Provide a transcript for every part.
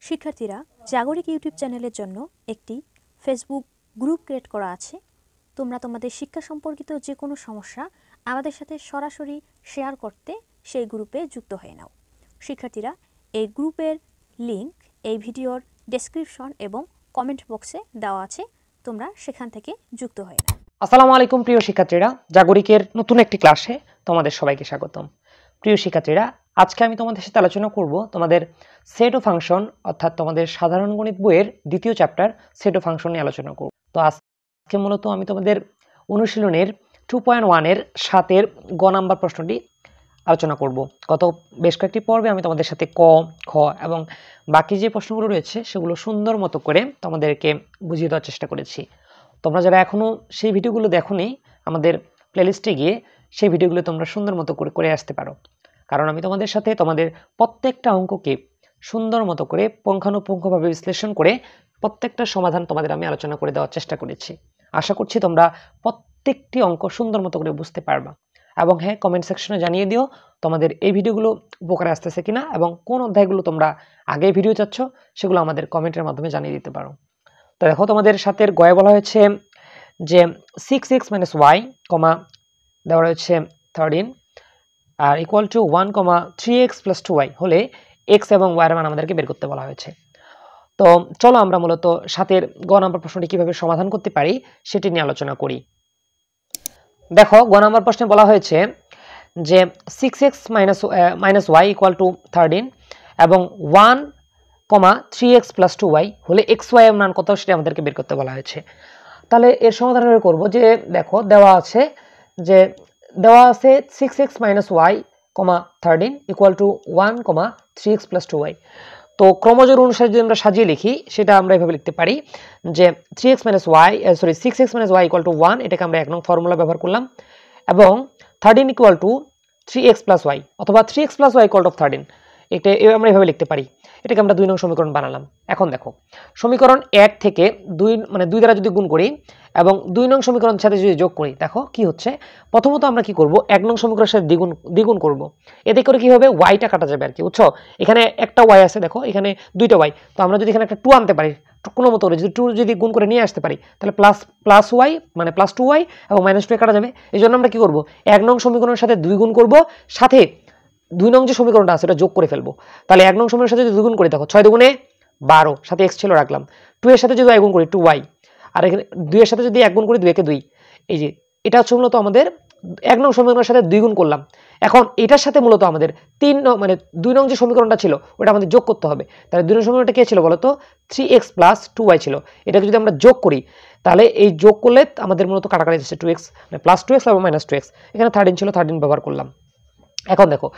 শিক্ষার্থীরা, জাগরিক ইউটিউব চ্যানেলের জন্য একটি ফেসবুক গ্রুপ ক্রিয়েট করা আছে। তোমরা তোমাদের শিক্ষা সম্পর্কিত যে কোনো সমস্যা আমাদের সাথে সরাসরি শেয়ার করতে সেই গ্রুপে যুক্ত হয়ে নাও। শিক্ষার্থীরা, এই গ্রুপের লিংক এই ভিডিওর ডেসক্রিপশন এবং কমেন্ট বক্সে দেওয়া আছে, তোমরা সেখান থেকে যুক্ত হয়ে নাও। আসসালামু আলাইকুম প্রিয় শিক্ষার্থীরা, জাগরিকের নতুন একটি ক্লাসে তোমাদের সবাইকে স্বাগতম। প্রিয় শিক্ষার্থীরা, আজকে আমি তোমাদের সাথে আলোচনা করব তোমাদের সেট ও ফাংশন অর্থাৎ তোমাদের সাধারণ গণিত বইয়ের দ্বিতীয় চ্যাপ্টার সেট ও ফাংশন নিয়ে আলোচনা করব। তো আজকে মূলত আমি তোমাদের অনুশীলনের 2.1 এর 7 গ নাম্বার প্রশ্নটি আলোচনা করব। গত বেশ কয়েকটি পর্বে আমি তোমাদের সাথে ক, খ এবং বাকি যে প্রশ্নগুলো রয়েছে সেগুলো সুন্দর মতো করে তোমাদেরকে বুঝিয়ে দেওয়ার চেষ্টা করেছি। তোমরা যারা এখনও সেই ভিডিওগুলো দেখোনি, আমাদের প্লেলিস্টে গিয়ে সেই ভিডিওগুলো তোমরা সুন্দর মতো করে আসতে পারো, কারণ আমি তোমাদের সাথে তোমাদের প্রত্যেকটা অঙ্ককে সুন্দর মতো করে পুঙ্খানুপুঙ্খভাবে বিশ্লেষণ করে প্রত্যেকটা সমাধান তোমাদের আমি আলোচনা করে দেওয়ার চেষ্টা করেছি। আশা করছি তোমরা প্রত্যেকটি অঙ্ক সুন্দর মতো করে বুঝতে পারবা। এবং হ্যাঁ, কমেন্ট সেকশনে জানিয়ে দিও তোমাদের এই ভিডিওগুলো উপকারে আসতেছে কিনা এবং কোন অধ্যায়গুলো তোমরা আগে ভিডিও চাচ্ছ সেগুলো আমাদের কমেন্টের মাধ্যমে জানিয়ে দিতে পারো। তো দেখো, তোমাদের সাথে গয়ে বলা হয়েছে যে 6x - y, দেওয়া রয়েছে 13 আর ইকুয়াল টু 1, 3x + 2y হলে x এবং y এর মান আমাদেরকে বের করতে বলা হয়েছে। তো চলো আমরা মূলত 7 গ নাম্বার প্রশ্নটি কিভাবে সমাধান করতে পারি সেটি নিয়ে আলোচনা করি। দেখো, গ নাম্বার প্রশ্নে বলা হয়েছে যে 6x - y ইকুয়াল টু 13 এবং 1, 3x + 2y হলে xy এর মান কত সেটা আমাদেরকে বের করতে বলা হয়েছে। তাহলে এর সমাধান করব যে দেখো দেওয়া আছে 6x - y, 13 equal to 1, 3x + 2y। তো ক্রমজোর অনুসারে যদি আমরা সাজিয়ে লিখি সেটা আমরা এভাবে লিখতে পারি যে 6x - y ইকুয়াল টু 1, এটাকে আমরা 1 নং ফর্মুলা ব্যবহার করলাম, এবং 13 ইকুয়াল টু 3x + y অথবা 3x + y ইকুয়াল টু 13, এটা আমরা এভাবে লিখতে পারি। এটাকে আমরা 2 নং সমীকরণ বানালাম। এখন দেখো, সমীকরণ 1 থেকে 2 মানে 2 দ্বারা যদি গুণ করি এবং 2 নং সমীকরণের সাথে যদি যোগ করি, দেখো কি হচ্ছে। প্রথমত আমরা কি করব, 1 নং সমীকরণের সাথে দ্বিগুণ করব। এতে করে কি হবে, ওয়াইটা কাটা যাবে আর কি, বুঝছো। এখানে একটা ওয়াই আছে, দেখো এখানে দুইটা ওয়াই, তো আমরা যদি এখানে একটা 2 আনতে পারি কোনো মতো যদি 2 যদি গুণ করে নিয়ে আসতে পারি, তাহলে প্লাস ওয়াই মানে +2y এবং -2 কাটা যাবে। এই জন্য আমরা কি করব, 1 নং সমীকরণের সাথে 2 গুণ করব, সাথে 2 নং যে সমীকরণটা আছে এটা যোগ করে ফেলবো। তাহলে 1 নং সমীকরণের সাথে যদি 2 গুণ করি, দেখো 6 দুগুণে 12, সাথে x ছিল রাখলাম। 2 এর সাথে যদি y গুণ করি 2y, আর এখানে 2 এর সাথে যদি 1 গুণ করি 2 একে 2। এই যে এটা হচ্ছে মূলত আমাদের 1 নং সমীকরণের সাথে 2 গুণ করলাম। এখন এটার সাথে মূলত আমাদের 2 নং যে সমীকরণটা ছিল ওটা আমাদের যোগ করতে হবে। তাহলে 2 নং সমীকরণটা কি ছিল বলতো, 3x + 2y ছিল। এটাকে যদি আমরা যোগ করি তাহলে এই যোগ করলে আমাদের মূলত কাটাকাটি যাচ্ছে 2x মানে +2x এবং -2x। এখানে 13 ছিল, 13 ব্যবহার করলাম। এখন দেখো,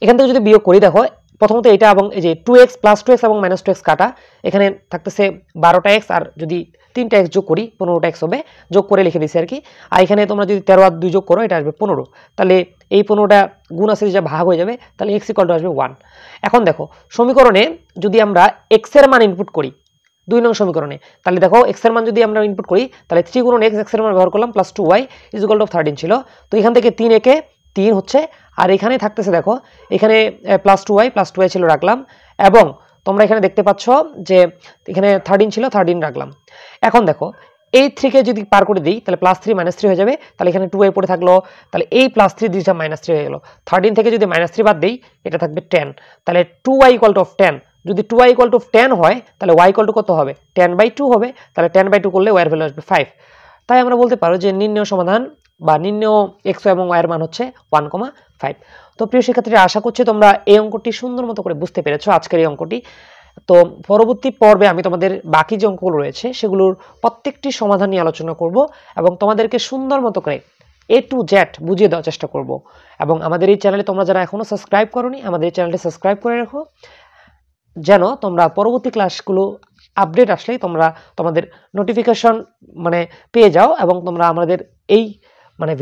এখান থেকে যদি বিয়োগ করি, দেখো প্রথমত এটা এবং এই যে 2x + 2x এবং -2x কাটা, এখানে থাকতেছে 12টা x, আর যদি 3টা x যোগ করি 15টা x হবে, যোগ করে লিখে দিছি আর কি। আর এখানে তোমরা যদি 13 আর 2 যোগ করো এটা আসবে 15, তাহলে এই 15টা গুণ আছে যা ভাগ হয়ে যাবে, তাহলে x = আসবে 1। এখন দেখো, সমীকরণে যদি আমরা x এর মান ইনপুট করি 2 নং সমীকরণে, তাহলে দেখো x এর মান যদি আমরা ইনপুট করি তাহলে 3 × x এর মান ব্যবহার করলাম +2y = 13 ছিল। তো এখান থেকে 3 একে 3 হচ্ছে, আর এখানে থাকতেছে দেখো এখানে +2y ছিল রাখলাম, এবং তোমরা এখানে দেখতে পাচ্ছ যে এখানে 13 ছিল, 13 রাখলাম। এখন দেখো এই 3 কে যদি পার করে দিই তাহলে +3 -3 হয়ে যাবে, তাহলে এখানে 2y পড়ে থাকলো, তাহলে এই +3 দুইটা -3 হয়ে গেল। 13 থেকে যদি -3 বাদ দেই এটা থাকবে 10, তাহলে 2y = 10। যদি 2y = 10 হয় তাহলে y কত হবে, 10/2 হবে। তাহলে 10/2 করলে y এর ভ্যালু আসবে 5। তাই আমরা বলতে পারো যে নির্ণয় সমাধান বা নির্ণয় x এবং y এর মান হচ্ছে 1, 5। তো প্রিয় শিক্ষার্থীরা, আশা করছি তোমরা এই অঙ্কটি সুন্দর মতো করে বুঝতে পেরেছো আজকের এই অঙ্কটি। তো পরবর্তী পর্বে আমি তোমাদের বাকি যে অঙ্কগুলো রয়েছে সেগুলোর প্রত্যেকটি সমাধান নিয়ে আলোচনা করব এবং তোমাদেরকে সুন্দর মতো করে A to Z বুঝিয়ে দেওয়ার চেষ্টা করব। এবং আমাদের এই চ্যানেলে তোমরা যারা এখনো সাবস্ক্রাইব করোনি, আমাদের এই চ্যানেলটি সাবস্ক্রাইব করে রাখো, যেন তোমরা পরবর্তী ক্লাসগুলো আপডেট আসলেই তোমরা তোমাদের নোটিফিকেশন পেয়ে যাও এবং তোমরা আমাদের এই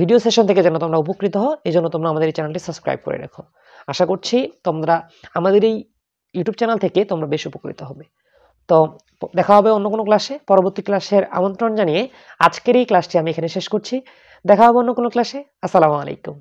ভিডিও সেশন থেকে যেন তোমরা উপকৃত হও, এই জন্য তোমরা আমাদের এই চ্যানেলটি সাবস্ক্রাইব করে রাখো। আশা করছি তোমরা আমাদের এই ইউটিউব চ্যানেল থেকে তোমরা বেশ উপকৃত হবে। তো দেখা হবে অন্য কোনো ক্লাসে। পরবর্তী ক্লাসের আমন্ত্রণ জানিয়ে আজকের এই ক্লাসটি আমি এখানে শেষ করছি। দেখা হবে অন্য কোনো ক্লাসে। আসসালামু আলাইকুম।